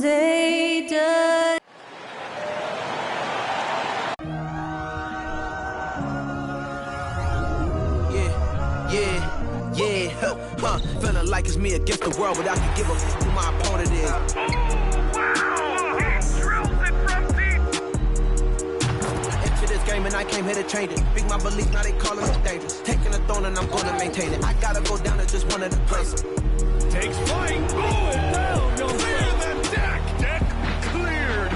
Zayden. Feeling like it's me against the world, but I can give a who my opponent is. Oh, wow! He drills it from deep. Into this game and I came here to change it. Big my belief, now they calling it dangerous. Taking the throne and I'm gonna maintain it. I gotta go down to just one of the places. Takes flight. Going down. Clear the deck. Deck cleared.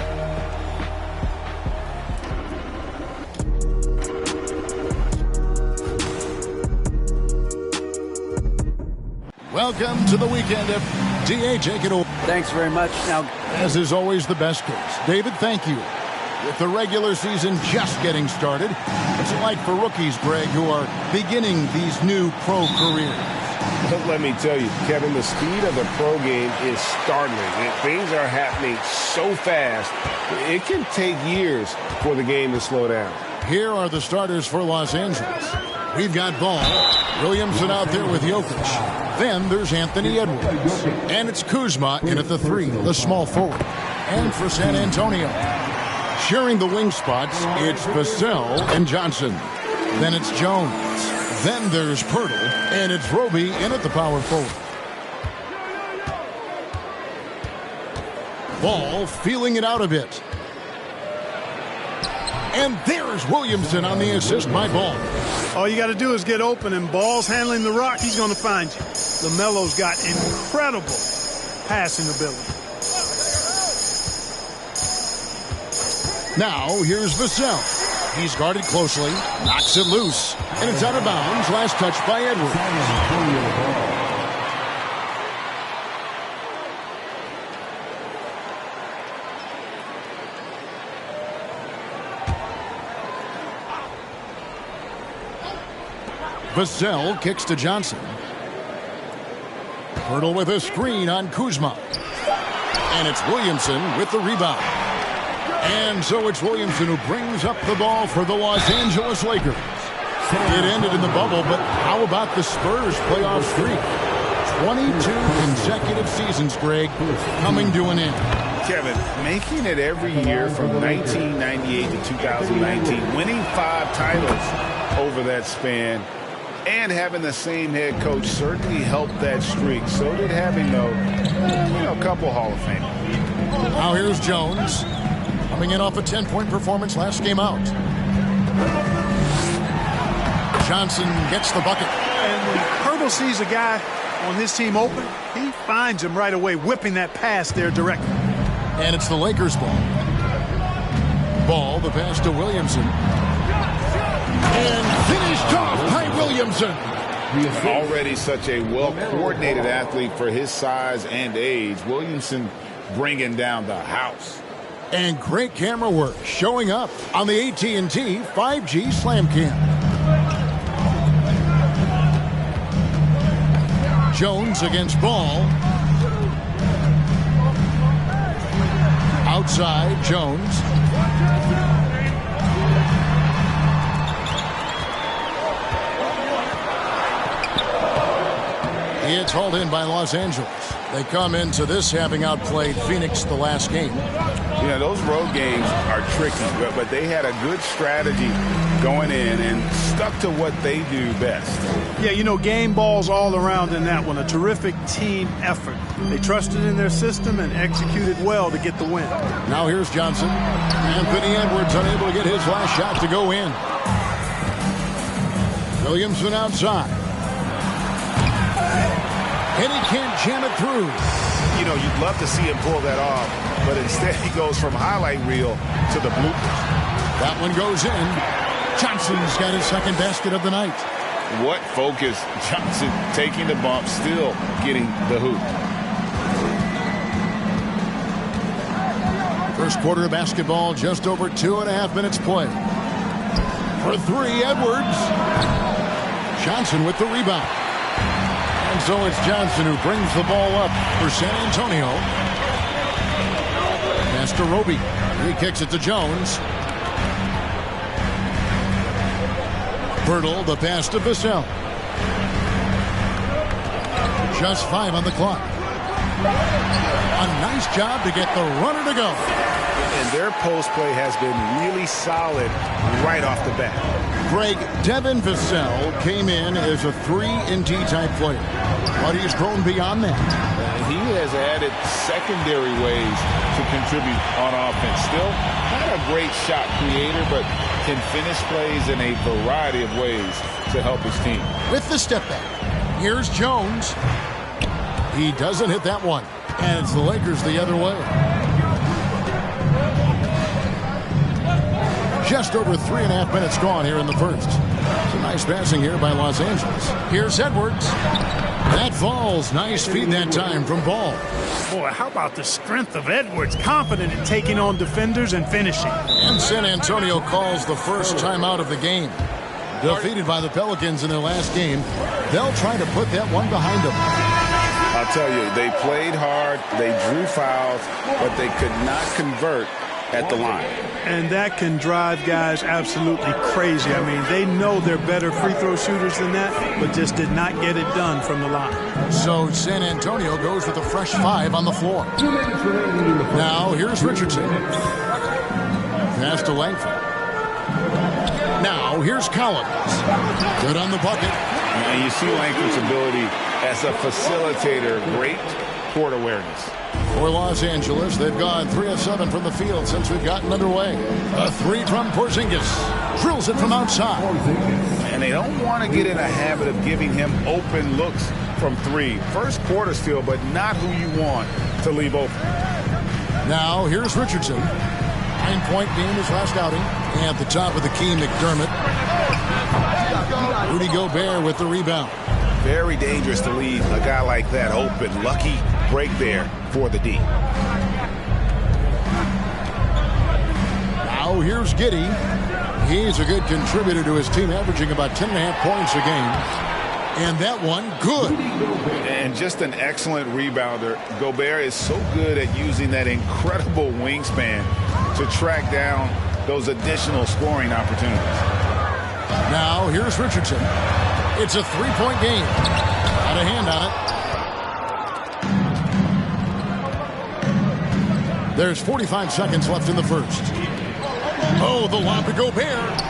Welcome to the weekend of DA. Take it away. Thanks very much. Now, as is always the best case. David, thank you. With the regular season just getting started, what's it like for rookies, Greg, who are beginning these new pro careers? Let me tell you, Kevin, the speed of the pro game is startling. Things are happening so fast, it can take years for the game to slow down. Here are the starters for Los Angeles. We've got Ball, Williamson out there with Jokic. Then there's Anthony Edwards. And it's Kuzma in at the 3, the small forward. And for San Antonio, sharing the wing spots, it's Vassell and Johnson. Then it's Jones. Then there's Pirtle, and it's Roby in at the power forward. Ball feeling it out a bit. And there's Williamson on the assist by Ball. All you got to do is get open, and Ball's handling the rock. He's going to find you. LaMelo's got incredible passing ability. Now, here's Vassell. He's guarded closely, knocks it loose, and it's out of bounds. Last touch by Edwards. Vassell kicks to Johnson. Pirtle with a screen on Kuzma. And it's Williamson with the rebound. And so it's Williamson who brings up the ball for the Los Angeles Lakers. It ended in the bubble, but how about the Spurs playoff streak? 22 consecutive seasons, Greg, coming to an end. Kevin, making it every year from 1998 to 2019, winning 5 titles over that span, and having the same head coach certainly helped that streak. So did having, though, a couple Hall of Fame. Now here's Jones, coming in off a 10-point performance last game out. Johnson gets the bucket. And when Pirtle sees a guy on his team open, he finds him right away, whipping that pass there directly. And it's the Lakers ball. Ball, the pass to Williamson. And finished off by Williamson. Already such a well-coordinated athlete for his size and age. Williamson bringing down the house. And great camera work showing up on the AT&T 5G Slam Cam. Jones against Ball. Outside, Jones. It's hauled in by Los Angeles. They come into this having outplayed Phoenix the last game. Those road games are tricky, but they had a good strategy going in and stuck to what they do best. Yeah, game balls all around in that one. A terrific team effort. They trusted in their system and executed well to get the win. Now here's Johnson. Anthony Edwards unable to get his last shot to go in. Williamson outside. And he can't jam it through. You'd love to see him pull that off, but instead he goes from highlight reel to the bloopers. That one goes in. Johnson's got his second basket of the night. What focus. Johnson taking the bump, still getting the hoop. First quarter of basketball, just over 2.5 minutes played. For 3, Edwards. Johnson with the rebound. And so it's Johnson who brings the ball up for San Antonio. Pass to Roby. He kicks it to Jones. Pirtle, the pass to Vassell. Just 5 on the clock. A nice job to get the runner to go. And their post play has been really solid right off the bat. Greg, Devin Vassell came in as a 3-and-D type player, but he's grown beyond that. He has added secondary ways to contribute on offense. Still not a great shot creator, but can finish plays in a variety of ways to help his team. With the step back, here's Jones. He doesn't hit that one, and it's the Lakers the other way. Just over 3.5 minutes gone here in the first. Some nice passing here by Los Angeles. Here's Edwards. That falls. Nice feed that time from Ball. Boy, how about the strength of Edwards? Confident in taking on defenders and finishing. And San Antonio calls the first timeout of the game. Defeated by the Pelicans in their last game, they'll try to put that one behind them. I'll tell you, they played hard, they drew fouls, but they could not convert at the line. And that can drive guys absolutely crazy. I mean, they know they're better free throw shooters than that, but just did not get it done from the line. So San Antonio goes with a fresh 5 on the floor. Now here's Richardson. Pass to Langford. Now here's Collins. Good on the bucket. And you see Langford's ability as a facilitator. Great court awareness. For Los Angeles, they've gone 3 of 7 from the field since we've gotten underway. A 3 from Porzingis. Drills it from outside. And they don't want to get in a habit of giving him open looks from 3. First quarter still, but not who you want to leave open. Now here's Richardson. 9-point game his last outing. At the top of the key, McDermott. Rudy Gobert with the rebound. Very dangerous to leave a guy like that open. Lucky break there for the D. Now here's Giddey. He's a good contributor to his team, averaging about 10.5 points a game. And that one, good. And just an excellent rebounder. Gobert is so good at using that incredible wingspan to track down those additional scoring opportunities. Now here's Richardson. It's a 3-point game. Got a hand on it. There's 45 seconds left in the first. Oh, the lob to Gobert.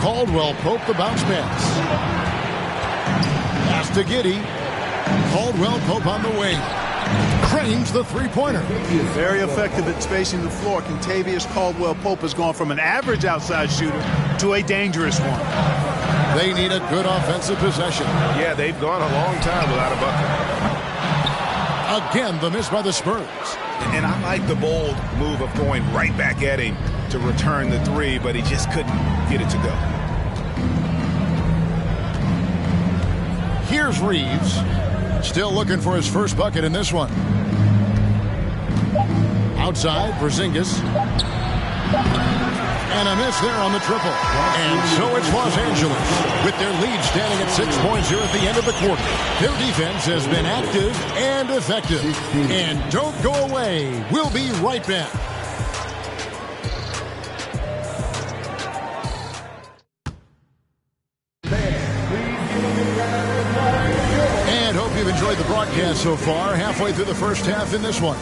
Caldwell Pope the bounce pass. Pass to Giddey. Caldwell Pope on the wing. Cranes the three-pointer. Very effective at spacing the floor. Kentavious Caldwell-Pope has gone from an average outside shooter to a dangerous one. They need a good offensive possession. Yeah, they've gone a long time without a bucket. Again, the miss by the Spurs. And I like the bold move of going right back at him to return the 3, but he just couldn't get it to go. Here's Reeves. Still looking for his first bucket in this one. Outside, Porzingis. And a miss there on the triple. And so it's Los Angeles with their lead standing at 6 points here at the end of the quarter. Their defense has been active and effective. And don't go away. We'll be right back. And hope you've enjoyed the broadcast so far. Halfway through the first half in this one.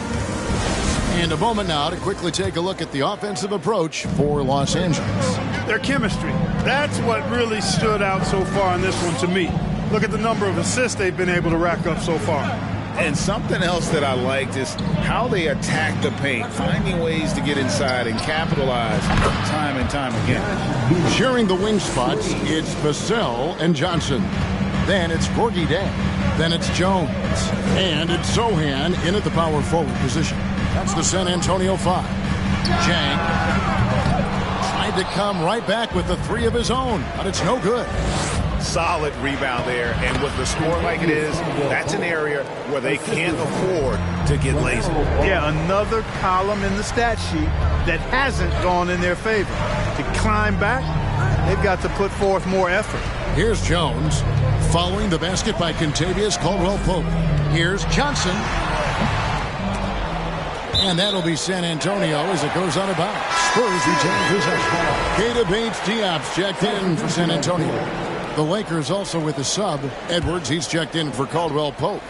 And a moment now to quickly take a look at the offensive approach for Los Angeles. Their chemistry. That's what really stood out so far in this one to me. Look at the number of assists they've been able to rack up so far. And something else that I liked is how they attack the paint, finding ways to get inside and capitalize time and time again. Sharing the wing spots, it's Vassell and Johnson. Then it's Gorgui Dieng. Then it's Jones. And it's Sohan in at the power forward position. That's the San Antonio 5. Jang tried to come right back with the 3 of his own, but it's no good. Solid rebound there, and with the score like it is, that's an area where they can't afford to get lazy. Yeah, another column in the stat sheet that hasn't gone in their favor. To climb back, they've got to put forth more effort. Here's Jones, following the basket by Kentavious Caldwell-Pope. Here's Johnson. And that'll be San Antonio as it goes out of bounds. Spurs retain possession. Keita Bates-Diop's checked in for San Antonio. The Lakers also with the sub. Edwards, he's checked in for Caldwell-Pope.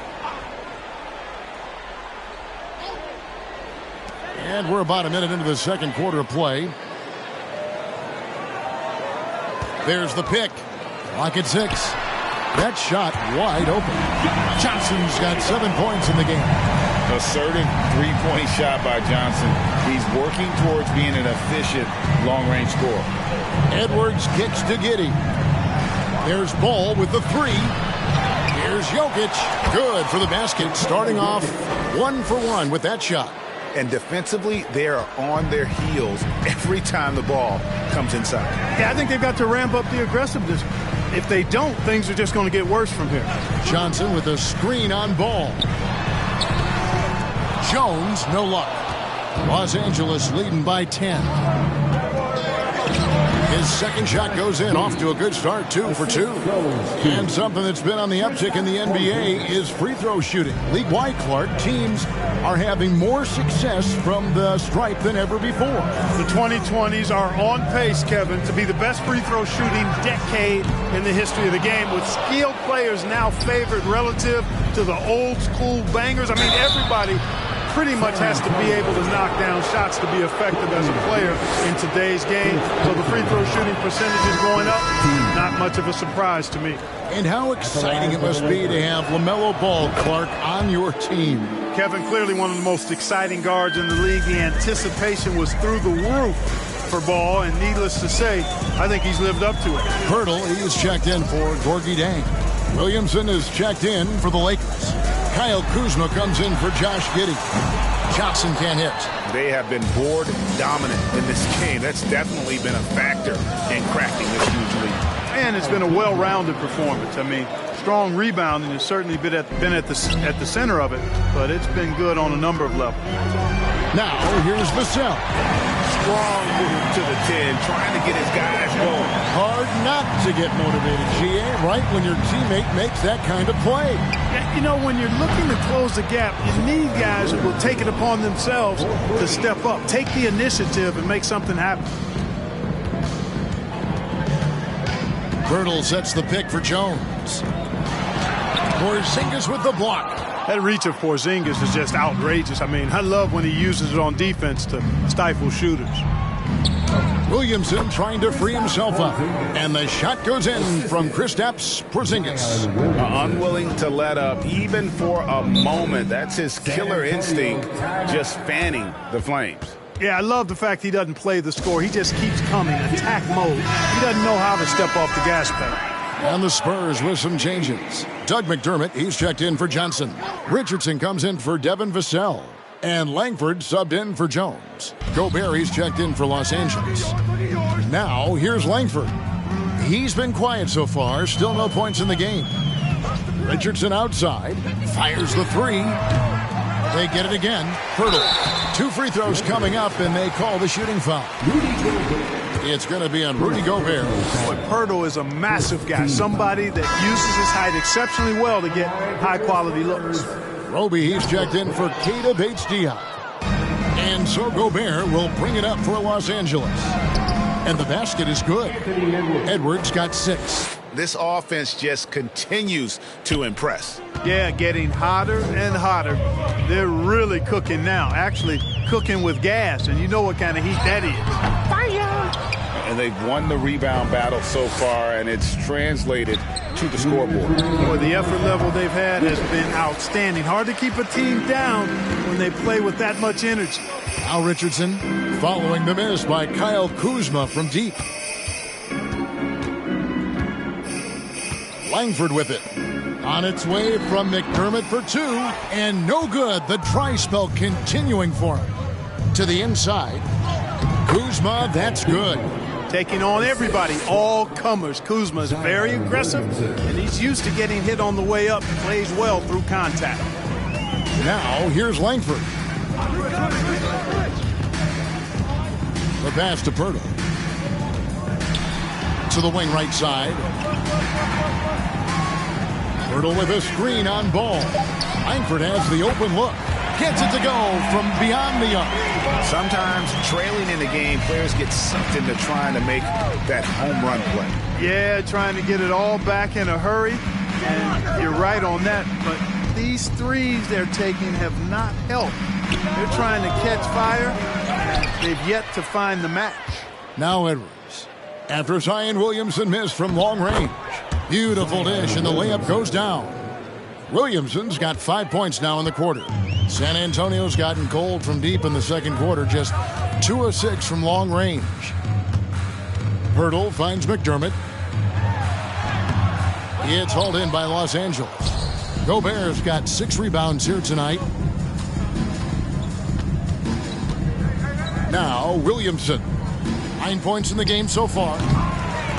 And we're about a minute into the second quarter of play. There's the pick. Clock at 6. That shot wide open. Johnson's got 7 points in the game. Assertive three-point shot by Johnson. He's working towards being an efficient long-range scorer. Edwards kicks to Giddey. There's Ball with the 3. Here's Jokic. Good for the basket. Starting off 1 for 1 with that shot. And defensively, they are on their heels every time the ball comes inside. Yeah, I think they've got to ramp up the aggressiveness. If they don't, things are just going to get worse from here. Johnson with a screen on Ball. Jones, no luck. Los Angeles leading by 10. His second shot goes in, off to a good start, 2 for 2. And something that's been on the uptick in the NBA is free throw shooting. League-wide, Clark, teams are having more success from the stripe than ever before. The 2020s are on pace, Kevin, to be the best free throw shooting decade in the history of the game, with skilled players now favored relative to the old school bangers. I mean, everybody pretty much has to be able to knock down shots to be effective as a player in today's game. So the free throw shooting percentage is going up. Not much of a surprise to me. And how exciting it must be to have LaMelo Ball, Clark, on your team. Kevin, clearly one of the most exciting guards in the league. The anticipation was through the roof for Ball, and needless to say, I think he's lived up to it. Hurdle, he's checked in for Gorgie Dang. Williamson is checked in for the Lakers. Kyle Kuzma comes in for Josh Giddey. Johnson can't hit. They have been board dominant in this game. That's definitely been a factor in cracking this huge lead. And it's been a well-rounded performance. I mean, strong rebounding has certainly been at the center of it, but it's been good on a number of levels. Now, here's Vassell. Strong move to the 10, trying to get his guys going. Hard not to get motivated, GA, right when your teammate makes that kind of play. Yeah, you know, when you're looking to close the gap, you need guys who will take it upon themselves to step up, take the initiative, and make something happen. Hurdle sets the pick for Jones. Porzingis with the block. That reach of Porzingis is just outrageous. I mean, I love when he uses it on defense to stifle shooters. Williamson trying to free himself up. And the shot goes in from Kristaps Porzingis. Unwilling to let up even for a moment. That's his killer instinct, just fanning the flames. Yeah, I love the fact he doesn't play the score. He just keeps coming, attack mode. He doesn't know how to step off the gas pedal. And the Spurs with some changes. Doug McDermott, he's checked in for Johnson. Richardson comes in for Devin Vassell. And Langford subbed in for Jones. Gobert, he's checked in for Los Angeles. Now, here's Langford. He's been quiet so far, still no points in the game. Richardson outside, fires the 3. They get it again. Hurdle. 2 free throws coming up, and they call the shooting foul. It's going to be on Rudy Gobert. But Hurdle is a massive guy, somebody that uses his height exceptionally well to get high-quality looks. Roby, he's checked in for Keita Bates-Diop. And so Gobert will bring it up for Los Angeles. And the basket is good. Edwards got 6. This offense just continues to impress. Yeah, getting hotter and hotter. They're really cooking now, actually cooking with gas, and you know what kind of heat that is. Fire! And they've won the rebound battle so far, and it's translated to the scoreboard. Boy, the effort level they've had has been outstanding. Hard to keep a team down when they play with that much energy. Al Richardson following the miss by Kyle Kuzma from deep. Langford with it. On its way from McDermott for 2. And no good. The dry spell continuing for him. To the inside. Kuzma, that's good. Taking on everybody, all comers. Kuzma's very aggressive, and he's used to getting hit on the way up. Plays well through contact. Now, here's Langford. The pass to Pirtle. To the wing right side. Pirtle with a screen on Ball. Langford has the open look. Gets it to go from beyond the arc. Sometimes trailing in the game, players get sucked into trying to make that home run play. Yeah, trying to get it all back in a hurry. And you're right on that, but these threes they're taking have not helped. They're trying to catch fire. They've yet to find the match. Now Edwards. After Zion Williamson missed from long range. Beautiful dish, and the layup goes down. Williamson's got 5 points now in the quarter. San Antonio's gotten cold from deep in the second quarter, just 2 of 6 from long range. Hurdle finds McDermott. It's hauled in by Los Angeles. Gobert's got 6 rebounds here tonight. Now Williamson. 9 points in the game so far.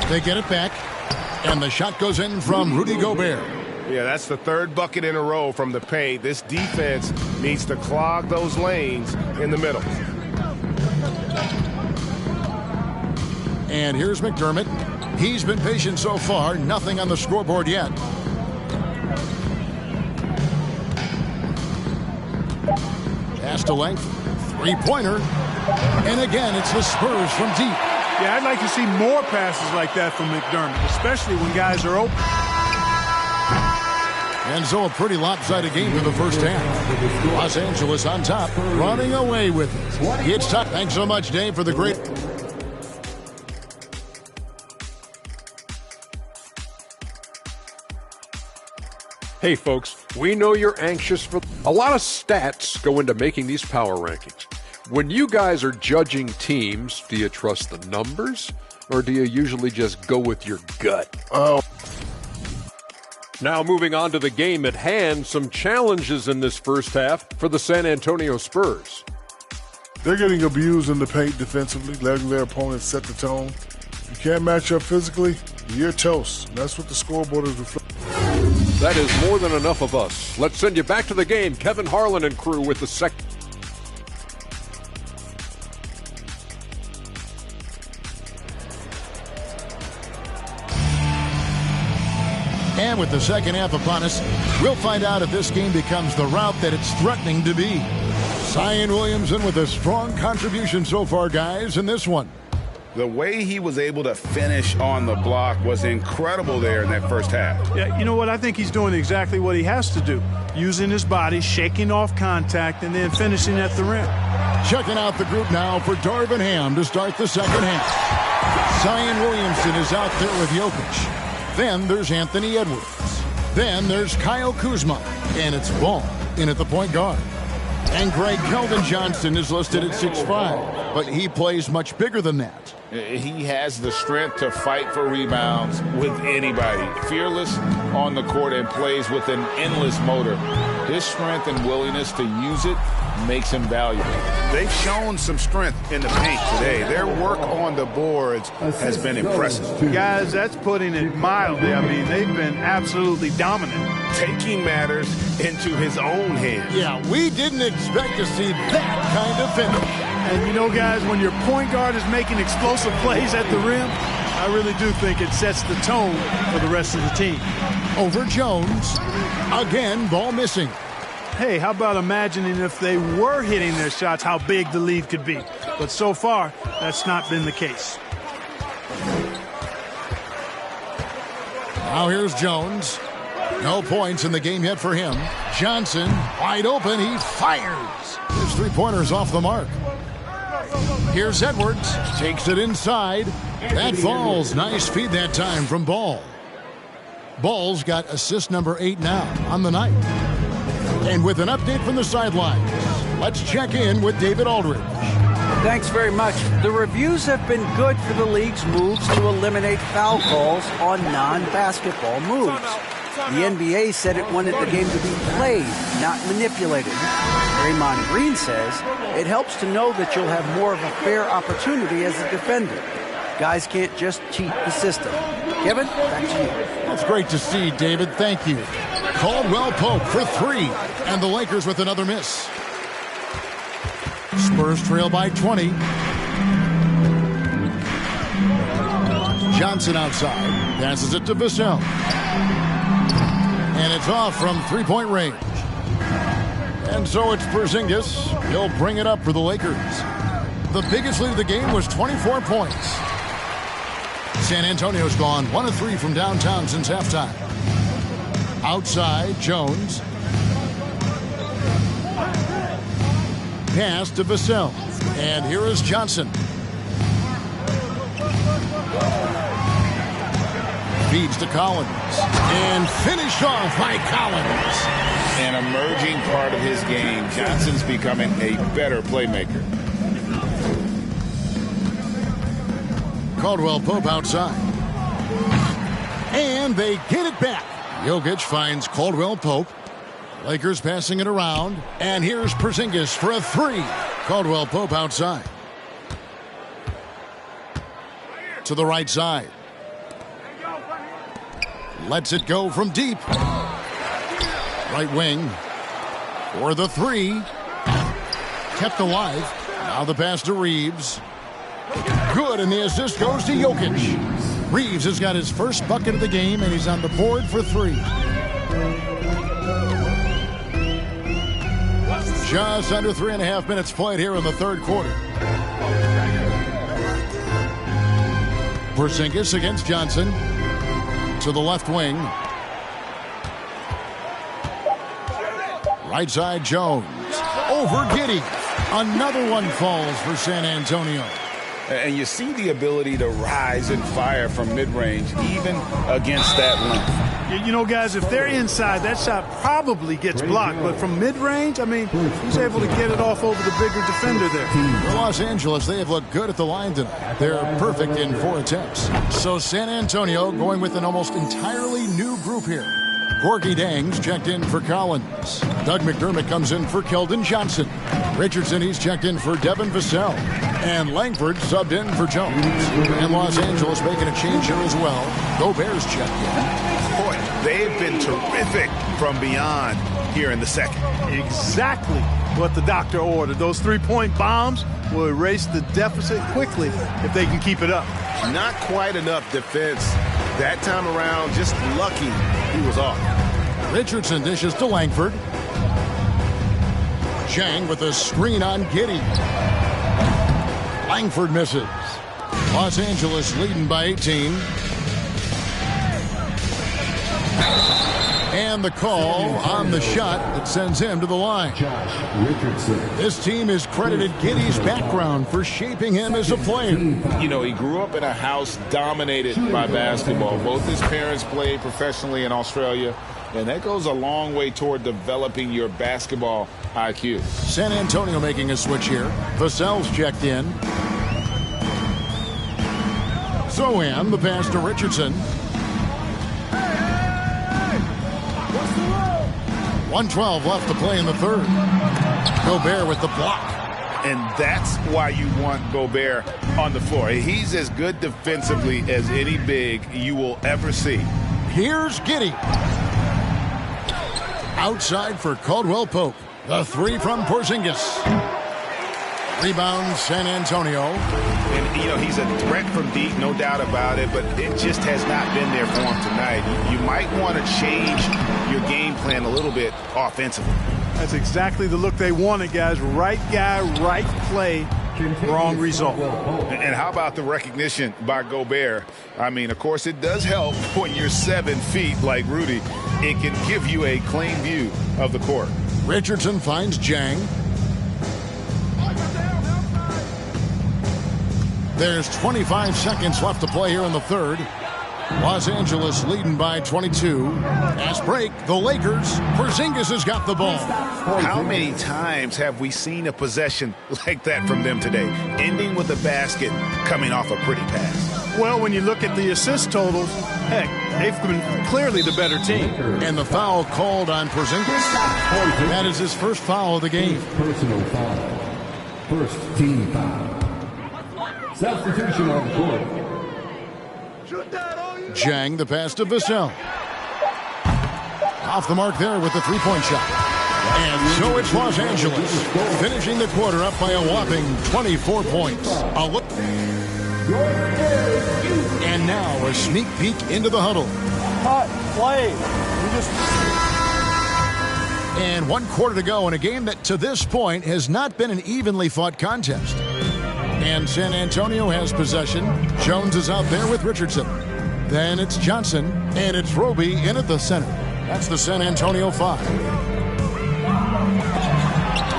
They get it back. And the shot goes in from Rudy Gobert. Yeah, that's the 3rd bucket in a row from the paint. This defense needs to clog those lanes in the middle. And here's McDermott. He's been patient so far. Nothing on the scoreboard yet. Pass to length. 3-pointer. And again, it's the Spurs from deep. Yeah, I'd like to see more passes like that from McDermott, especially when guys are open. And so a pretty lopsided game for the first half. Los Angeles on top, running away with it. It's tough. Thanks so much, Dave, for the great... Hey, folks, we know you're anxious for... A lot of stats go into making these power rankings. When you guys are judging teams, do you trust the numbers, or do you usually just go with your gut? Oh. Now moving on to the game at hand, some challenges in this first half for the San Antonio Spurs. They're getting abused in the paint defensively, letting their opponents set the tone. If you can't match up physically, you're toast. And that's what the scoreboard is reflecting. That is more than enough of us. Let's send you back to the game. Kevin Harlan and crew with the second. And with the second half upon us, we'll find out if this game becomes the route that it's threatening to be. Zion Williamson with a strong contribution so far, guys, in this one. The way he was able to finish on the block was incredible there in that first half. Yeah, you know what? I think he's doing exactly what he has to do. Using his body, shaking off contact, and then finishing at the rim. Checking out the group now for Darvin Ham to start the second half. Zion Williamson is out there with Jokic. Then there's Anthony Edwards. Then there's Kyle Kuzma. And it's Ball in at the point guard. And Greg Keldon Johnson is listed at 6'5", but he plays much bigger than that. He has the strength to fight for rebounds with anybody. Fearless on the court and plays with an endless motor. His strength and willingness to use it makes him valuable. They've shown some strength in the paint today. Their work on the boards has been impressive. Guys, that's putting it mildly. I mean, they've been absolutely dominant. Taking matters into his own hands. Yeah, we didn't expect to see that kind of finish. And you know, guys, when your point guard is making explosive plays at the rim, I really do think it sets the tone for the rest of the team. Over Jones. Again, ball missing. Hey, how about imagining if they were hitting their shots, how big the lead could be. But so far, that's not been the case. Now here's Jones. No points in the game yet for him. Johnson, wide open, he fires. His three-pointer's off the mark. Here's Edwards, takes it inside. That falls. Nice feed that time from Ball. Ball's got assist number 8 now on the night. And with an update from the sidelines, let's check in with David Aldridge. Thanks very much. The reviews have been good for the league's moves to eliminate foul calls on non-basketball moves. The NBA said it wanted the game to be played, not manipulated. Draymond Green says it helps to know that you'll have more of a fair opportunity as a defender. Guys can't just cheat the system. Kevin, back to you. That's great to see, David. Thank you. Caldwell Pope for 3, and the Lakers with another miss. Spurs trail by 20. Johnson outside, passes it to Vassell. And it's off from three-point range. And so it's Porzingis. He'll bring it up for the Lakers. The biggest lead of the game was 24 points. San Antonio's gone 1 of 3 from downtown since halftime. Outside, Jones. pass to Vassell. And here is Johnson. Feeds to Collins. And finished off by Collins. An emerging part of his game. Johnson's becoming a better playmaker. Caldwell Pope outside. And they get it back. Jokic finds Caldwell Pope. Lakers passing it around. And here's Porzingis for a three. Caldwell Pope outside. To the right side. Lets it go from deep. Right wing. For the three. Kept alive. Now the pass to Reeves. Good, and the assist goes to Jokic. Reeves has got his first bucket of the game, and he's on the board for three. Just under 3.5 minutes played here in the third quarter. Porzingis against Johnson. To the left wing. Right side, Jones. Over Giddey. Another one falls for San Antonio. And you see the ability to rise and fire from mid-range, even against that length. You know, guys, if they're inside, that shot probably gets blocked. But from mid-range, I mean, he's able to get it off over the bigger defender there. For Los Angeles, they have looked good at the line tonight. They're perfect in 4 attempts. So San Antonio going with an almost entirely new group here. Gorgie Dangs checked in for Collins. Doug McDermott comes in for Keldon Johnson. Richardson, he's checked in for Devin Vassell. And Langford subbed in for Jones. And Los Angeles making a change here as well. Gobert's checked in. Boy, they've been terrific from beyond here in the second. Exactly what the doctor ordered. Those three-point bombs will erase the deficit quickly if they can keep it up. Not quite enough defense that time around. Just lucky he was off. Richardson dishes to Langford. Chang with a screen on Giddey. Langford misses. Los Angeles leading by 18. And the call on the shot that sends him to the line. This team has credited Giddey's background for shaping him as a player. You know, he grew up in a house dominated by basketball. Both his parents played professionally in Australia, and that goes a long way toward developing your basketball IQ. San Antonio making a switch here. Vassell's checked in. Zohan, the pass to Richardson. 1:12 left to play in the third. Gobert with the block. And that's why you want Gobert on the floor. He's as good defensively as any big you will ever see. Here's Giddey. Outside for Caldwell Pope. The three from Porzingis. Rebound San Antonio. And, you know, he's a threat from deep, no doubt about it, but it just has not been there for him tonight. You might want to change your game plan a little bit offensively. That's exactly the look they wanted, guys. Right guy, right play, wrong result. And how about the recognition by Gobert? I mean, of course, it does help when you're 7 feet like Rudy. It can give you a clean view of the court. Richardson finds Jang. There's 25 seconds left to play here in the third. Los Angeles leading by 22. Fast break, the Lakers. Porzingis has got the ball. How many times have we seen a possession like that from them today, ending with a basket coming off a pretty pass? Well, when you look at the assist totals, heck, they've been clearly the better team. And the foul called on Porzingis. That is his first foul of the game. Personal foul. First team foul. Substitution on the court. Jang, the pass to Vassell. Off the mark there with the three-point shot. And so it's Los Angeles, finishing the quarter up by a whopping 24 points. And now a sneak peek into the huddle. Hot play. And 1 quarter to go in a game that to this point has not been an evenly fought contest. And San Antonio has possession. Jones is out there with Richardson. Then it's Johnson, and it's Roby in at the center. That's the San Antonio 5.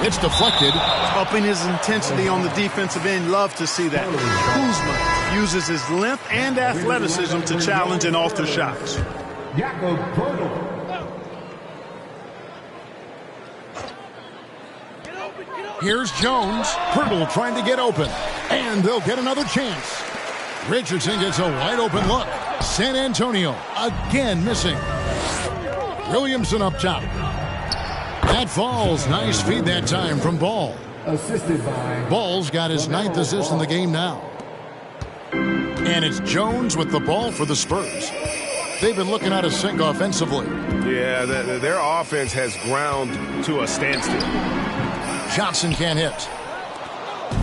It's deflected. Upping his intensity on the defensive end. Love to see that. Kuzma uses his length and athleticism to challenge and alter shots. Jakob Poeltl. Here's Jones. Poeltl trying to get open. And they'll get another chance. Richardson gets a wide open look. San Antonio again missing. Williamson up top. That falls. Nice feed that time from Ball. Assisted by Ball's got his 9th assist in the game now. And it's Jones with the ball for the Spurs. They've been looking out of sync offensively. Yeah, their offense has ground to a standstill. Johnson can't hit.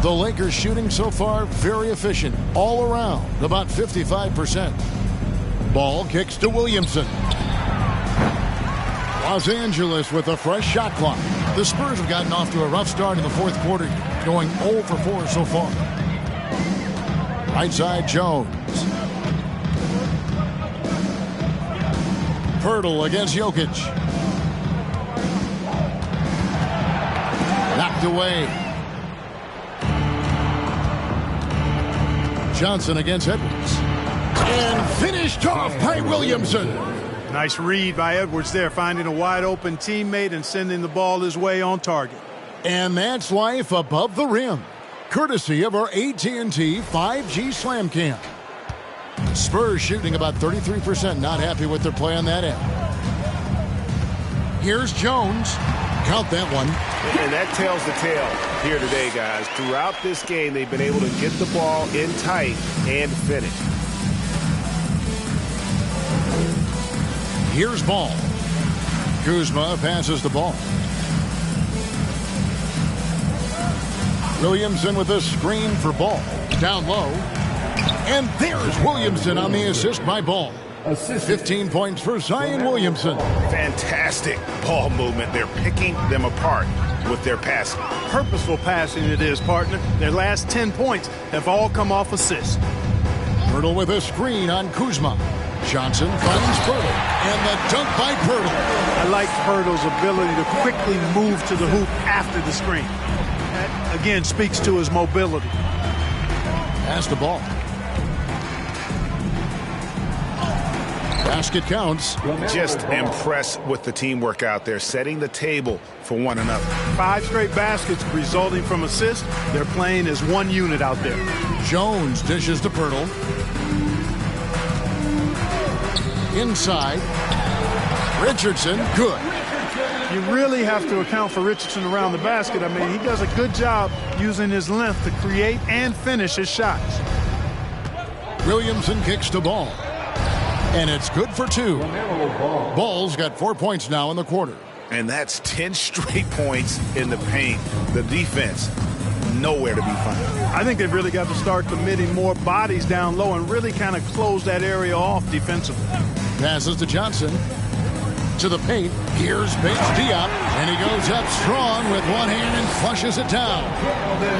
The Lakers shooting so far very efficient all around, about 55%. Ball kicks to Williamson. Los Angeles with a fresh shot clock. The Spurs have gotten off to a rough start in the fourth quarter, going 0 for 4 so far. Right side, Jones. Poeltl against Jokic. Knocked away. Johnson against Edwards. And finished off by Williamson. Nice read by Edwards there, finding a wide open teammate and sending the ball his way on target. And that's life above the rim, courtesy of our AT&T 5G Slam Cam. Spurs shooting about 33%, not happy with their play on that end. Here's Jones. Count that one. And that tells the tale here today, guys. Throughout this game, they've been able to get the ball in tight and finish. Here's Ball. Kuzma passes the ball. Williamson with a screen for Ball. Down low. And there's Williamson on the assist by Ball. 15 points for Zion Williamson. Fantastic ball movement. They're picking them apart with their passing. Purposeful passing it is, partner. Their last 10 points have all come off assists. Poeltl with a screen on Kuzma. Johnson finds Poeltl. And the dunk by Poeltl. I like Poeltl's ability to quickly move to the hoop after the screen. That, again, speaks to his mobility. Pass the ball. Basket counts. Just impressed with the teamwork out there, setting the table for one another. 5 straight baskets resulting from assists. They're playing as one unit out there. Jones dishes to Poeltl. Inside. Richardson, good. You really have to account for Richardson around the basket. I mean, he does a good job using his length to create and finish his shots. Williamson kicks the ball. And it's good for 2. Ball's got 4 points now in the quarter. And that's 10 straight points in the paint. The defense, nowhere to be found. I think they've really got to start committing more bodies down low and really kind of close that area off defensively. Passes to Johnson. To the paint. Here's Bates Diop. And he goes up strong with one hand and flushes it down.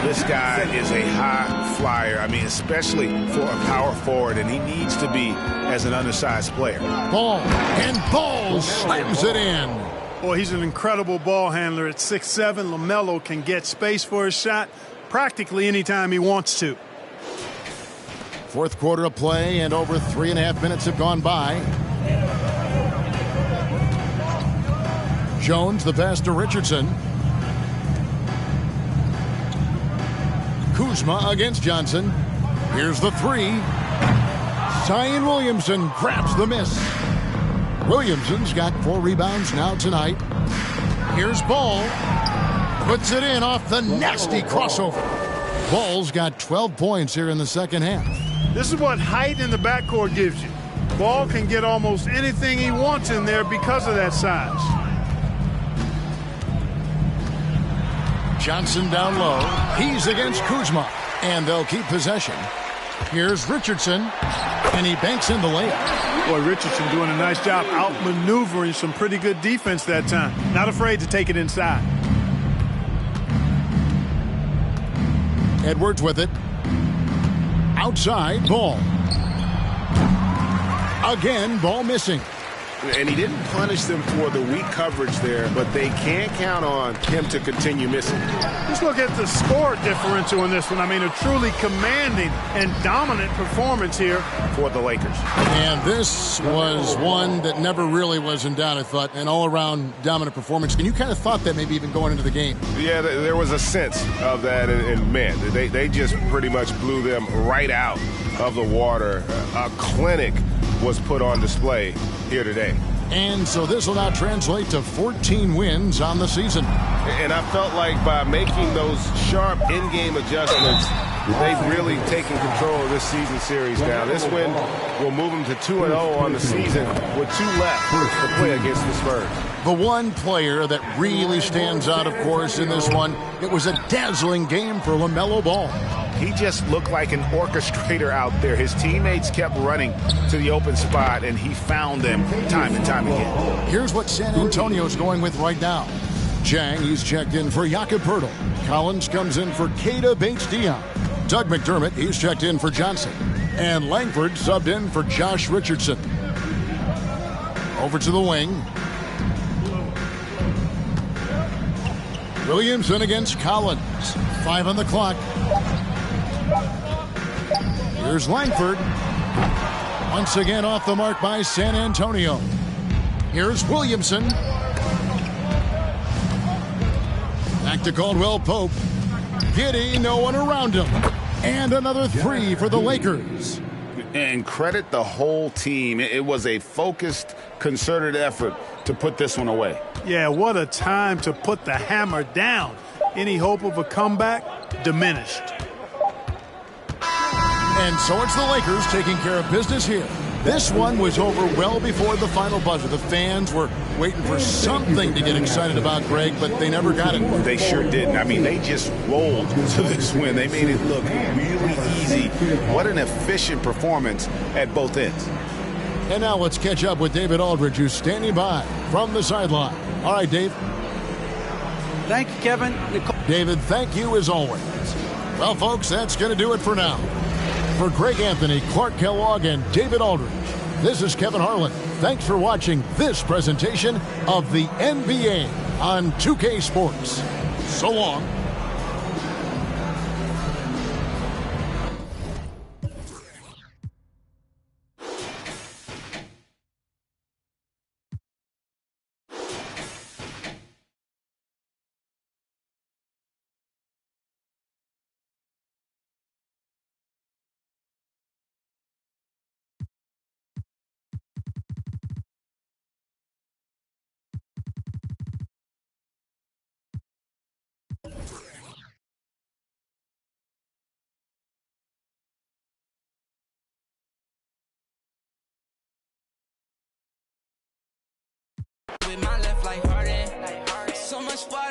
This guy is a high flyer. I mean, especially for a power forward, and he needs to be as an undersized player. Ball. And Ball slams it in. Boy, he's an incredible ball handler. At 6'7", LaMelo can get space for his shot practically anytime he wants to. Fourth quarter of play, and over 3.5 minutes have gone by. Jones, the pass to Richardson. Kuzma against Johnson. Here's the 3. Zion Williamson grabs the miss. Williamson's got 4 rebounds now tonight. Here's Ball. Puts it in off the nasty crossover. Ball's got 12 points here in the second half. This is what height in the backcourt gives you. Ball can get almost anything he wants in there because of that size. Johnson down low. He's against Kuzma. And they'll keep possession. Here's Richardson. And he banks in the layup. Boy, Richardson doing a nice job outmaneuvering some pretty good defense that time. Not afraid to take it inside. Edwards with it. Outside, Ball. Again, Ball missing. And he didn't punish them for the weak coverage there, but they can't count on him to continue missing. Just look at the score differential in this one. I mean, a truly commanding and dominant performance here for the Lakers. And this was one that never really was in doubt, I thought, an all-around dominant performance. And you kind of thought that maybe even going into the game. Yeah, there was a sense of that, and man, they just pretty much blew them right out of the water. A clinic was put on display here today. And so this will now translate to 14 wins on the season. And I felt like by making those sharp in-game adjustments, they've really taken control of this season series now. This win will move them to 2-0 on the season with 2 left to play against the Spurs. The one player that really stands out, of course, in this one, it was a dazzling game for LaMelo Ball. He just looked like an orchestrator out there. His teammates kept running to the open spot, and he found them time and time again. Here's what San Antonio's going with right now. Jang, he's checked in for Jakob Poeltl. Collins comes in for Keita Bates-Diop. Doug McDermott, he's checked in for Johnson. And Langford subbed in for Josh Richardson. Over to the wing. Williamson against Collins. 5 on the clock. Here's Langford. Once again off the mark by San Antonio. Here's Williamson. Back to Caldwell Pope. Giddey, no one around him. And another 3 for the Lakers. And credit the whole team. It was a focused, concerted effort to put this one away. Yeah, what a time to put the hammer down. Any hope of a comeback diminished. And so it's the Lakers taking care of business here. This one was over well before the final buzzer. The fans were waiting for something to get excited about, Greg, but they never got it. They sure didn't. I mean, they just rolled to this win. They made it look really easy. What an efficient performance at both ends. And now let's catch up with David Aldridge, who's standing by from the sideline. All right, Dave. Thank you, Kevin. David, thank you as always. Well, folks, that's going to do it for now. For Greg Anthony, Clark Kellogg, and David Aldridge, this is Kevin Harlan. Thanks for watching this presentation of the NBA on 2K Sports. So long. With my left like Harden, so much water.